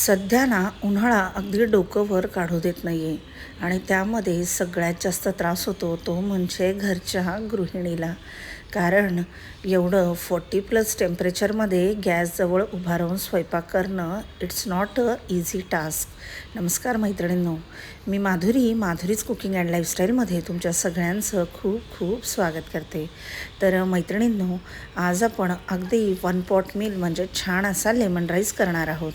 सध्या ना उन्हाळा अगदी डोकं वर काढू देत नाही आहे आणि त्यामध्ये सगळ्यात जास्त त्रास होतो तो म्हणजे घरच्या गृहिणीला. कारण एवढं 40+ टेम्परेचरमध्ये गॅसजवळ उभा राहून स्वयंपाक करणं it's not a easy task. नमस्कार मैत्रिणींनो, मी माधुरीच कुकिंग अँड लाईफस्टाईलमध्ये तुमच्या सगळ्यांचं खूप खूप स्वागत करते. तर मैत्रिणींनो, आज आपण अगदी 1 पॉट मील म्हणजे छान असा लेमन राईस करणार आहोत.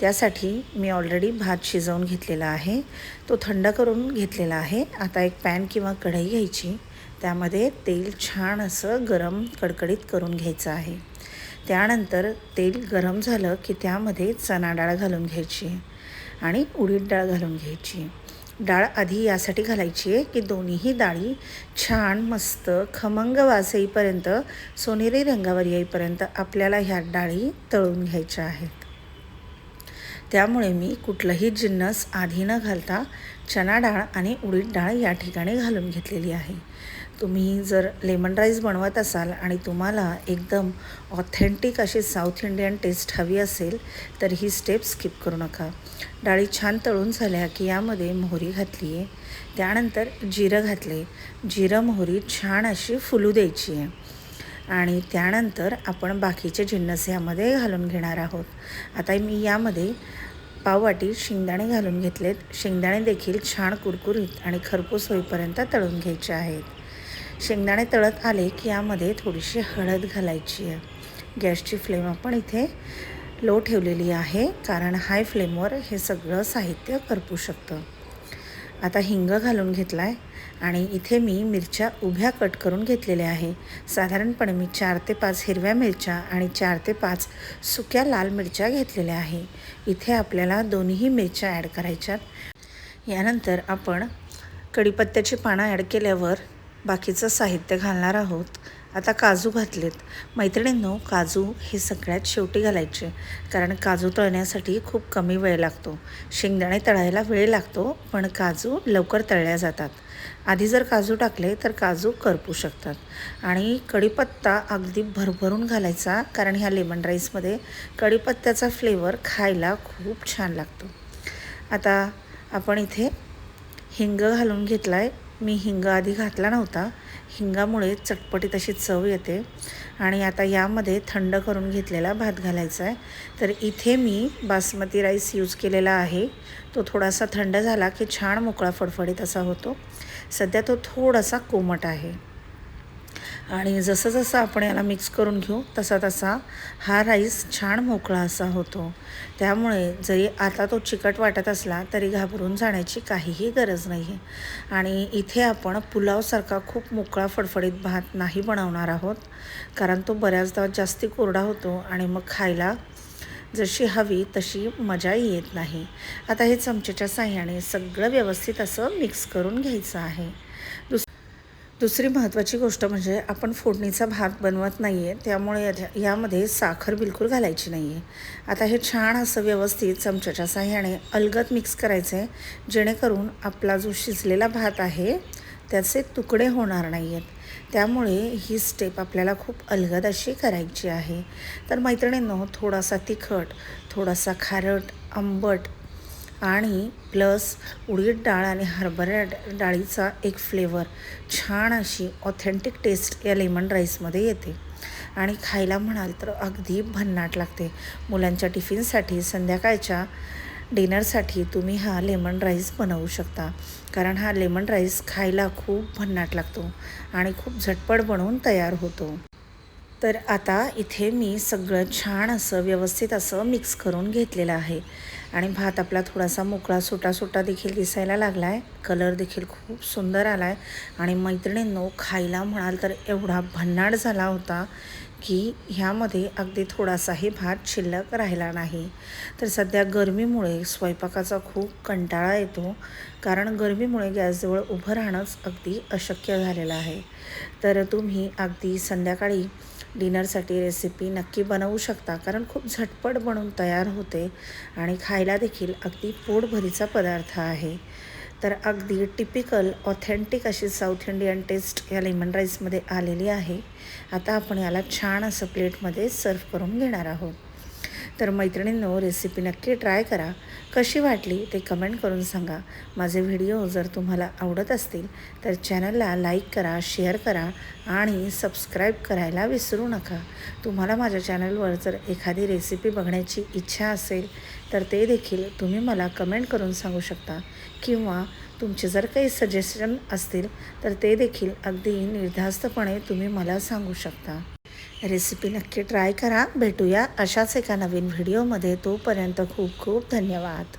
त्यासाठी मी ऑलरेडी भात शिजवून घेतलेला आहे, तो थंड करून घेतलेला आहे. आता एक पॅन किंवा कढई घ्यायची, त्यामध्ये तेल छान असं गरम कडकडीत करून घ्यायचं आहे. त्यानंतर तेल गरम झालं की त्यामध्ये चणा डाळ घालून घ्यायची आणि उडीद डाळ घालून घ्यायची. डाळ आधी यासाठी घालायची आहे की दोन्हीही डाळी छान मस्त खमंग वास येईपर्यंत, सोनेरी रंगावर येईपर्यंत आपल्याला ह्या डाळी तळून घ्यायच्या आहेत. त्यामुळे मी कुठलंही जिन्नस आधी न घालता चणा डाळ आणि उडीद डाळ या ठिकाणी घालून घेतलेली आहे. तुम्ही जर लेमन राईस बनवत असाल आणि तुम्हाला एकदम ऑथेंटिक अशी साऊथ इंडियन टेस्ट हवी असेल तर ही स्टेप स्किप करू नका. डाळी छान तळून झाल्या की यामध्ये मोहरी घातली आहे, त्यानंतर जिरं घातले. जिरं मोहरी छान अशी फुलू द्यायची आहे आणि त्यानंतर आपण बाकीचे जिन्नस यामध्ये घालून घेणार आहोत. आता मी यामध्ये पाववाटी शेंगदाणे घालून घेतलेत. शेंगदाणे देखील छान कुरकुरीत आणि खरपूस होईपर्यंत तळून घ्यायचे आहेत. शेंगदाणे तळत आले की यामध्ये थोडीशी हळद घालायची आहे. गॅसची फ्लेम आपण इथे लो ठेवलेली आहे, कारण हाय फ्लेमवर हे सगळं साहित्य करपू शकतं. आता हिंग घालून घेतला आहे आणि इथे मी मिरच्या उभ्या कट करून घेतलेल्या आहे. साधारणपणे मी 4 ते 5 हिरव्या मिरच्या आणि 4 ते 5 सुक्या लाल मिरच्या घेतलेल्या आहे. इथे आपल्याला दोन्ही मिरच्या ॲड करायच्यात. यानंतर आपण कढीपत्त्याची पानं ॲड केल्यावर बाकीचं साहित्य घालणार आहोत. आता काजू घातलेत. मैत्रिणींनो, काजू हे सगळ्यात शेवटी घालायचे, कारण काजू तळण्यासाठी खूप कमी वेळ लागतो. शेंगदाणे तळायला वेळ लागतो, पण काजू लवकर तळल्या जातात. आधी जर काजू टाकले तर काजू करपू शकतात. आणि कढीपत्ता अगदी भरभरून घालायचा, कारण ह्या लेमन राईसमध्ये कढीपत्त्याचा फ्लेवर खायला खूप छान लागतो. आता आपण इथे हिंग घालून घेतला आहे. मी हिंग आधी घातला नव्हता. हिंगामुळे चटपटीत अशी चव येते. आणि आता यामध्ये थंड करून घेतलेला भात घालायचा आहे. तर इथे मी बासमती राईस यूज केलेला आहे. तो थोडासा थंड झाला की छान मोकळा फडफडीत असा होतो. सध्या तो थोडासा कोमट आहे. आणि जसं जसं आपण याला मिक्स करून घेऊ तसा तसा हा राईस छान मोकळा असा होतो. त्यामुळे जरी आता तो चिकट वाटत असला तरी घाबरून जाण्याची काहीही गरज नाही आहे. आणि इथे आपण पुलावसारखा खूप मोकळा फडफडीत भात नाही बनवणार आहोत, कारण तो बऱ्याचदा जास्ती कोरडा होतो आणि मग खायला जशी हवी तशी मजाही येत नाही. आता हे चमच्याच्या साहाय्याने सगळं व्यवस्थित असं मिक्स करून घ्यायचं आहे. दुसरी महत्त्वाची गोष्ट म्हणजे आपण फोडणीचा भात बनवत नाही आहे, त्यामुळे यामध्ये साखर बिलकुल घालायची नाही आहे. आता हे छान असं व्यवस्थित चमच्याच्या साहाय्याने अलगद मिक्स करायचं आहे, जेणेकरून आपला जो शिजलेला भात आहे त्याचे तुकडे होणार नाही आहेत. त्यामुळे ही स्टेप आपल्याला खूप अलगद अशी करायची आहे. तर मैत्रिणींनो, थोडासा तिखट, थोडासा खारट, आंबट आणि प्लस उडीद डाळ आणि हरभरा डाळीचा एक फ्लेवर, छान अशी ऑथेंटिक टेस्ट या लेमन राईसमध्ये येते. आणि खायला म्हणाल तर अगदी भन्नाट लागते. मुलांच्या टिफिनसाठी, संध्याकाळच्या डिनरसाठी तुम्ही हा लेमन राईस बनवू शकता, कारण हा लेमन राईस खायला खूप भन्नाट लागतो आणि खूप झटपट बनवून तयार होतो. तर आता इथे मी सगळं छान असं व्यवस्थित असं मिक्स करून घेतलेलं आहे. आणि भात आपला थोडासा मोकळा सुटा देखील दिसायला लागला आहे. कलर देखील खूप सुंदर आला आहे. आणि मैत्रिणींनो, खायला म्हणाल तर एवढा भन्नाट झाला होता की ह्यामध्ये अगदी थोडासाही भात शिल्लक राहिला नाही. तर सध्या गरमीमुळे स्वयंपाकाचा खूप कंटाळा येतो, कारण गरमीमुळे गॅसजवळ उभं राहणंच अगदी अशक्य झालेलं आहे. तर तुम्ही अगदी संध्याकाळी डिनरसाठी रेसिपी नक्की बनवू शकता, कारण खूप झटपट बनवून तयार होते आणि खायला देखील अगदी पोटभरीचा पदार्थ आहे. तर अगदी टिपिकल ऑथेंटिक अशी साऊथ इंडियन टेस्ट या लेमन राईसमध्ये आलेली आहे. आता आपण याला छान असं प्लेटमध्ये सर्व करून घेणार आहोत. तर मैत्रिणींनो, रेसिपी नक्की ट्राय करा. कशी वाटली ते कमेंट करून सांगा. माझे व्हिडिओ जर तुम्हाला आवडत असतील तर चॅनलला लाईक करा, शेअर करा आणि सबस्क्राईब करायला विसरू नका. तुम्हाला माझ्या चॅनलवर जर एखादी रेसिपी बघण्याची इच्छा असेल तर ते देखील तुम्ही मला कमेंट करून सांगू शकता, किंवा तुमचे जर काही सजेशन असतील तर ते देखील अगदी निर्धास्तपणे तुम्ही मला सांगू शकता. रेसिपी नक्की ट्राय करा. भेटूया अशाच एका नवीन व्हिडिओमध्ये. तोपर्यंत खूप खूप धन्यवाद.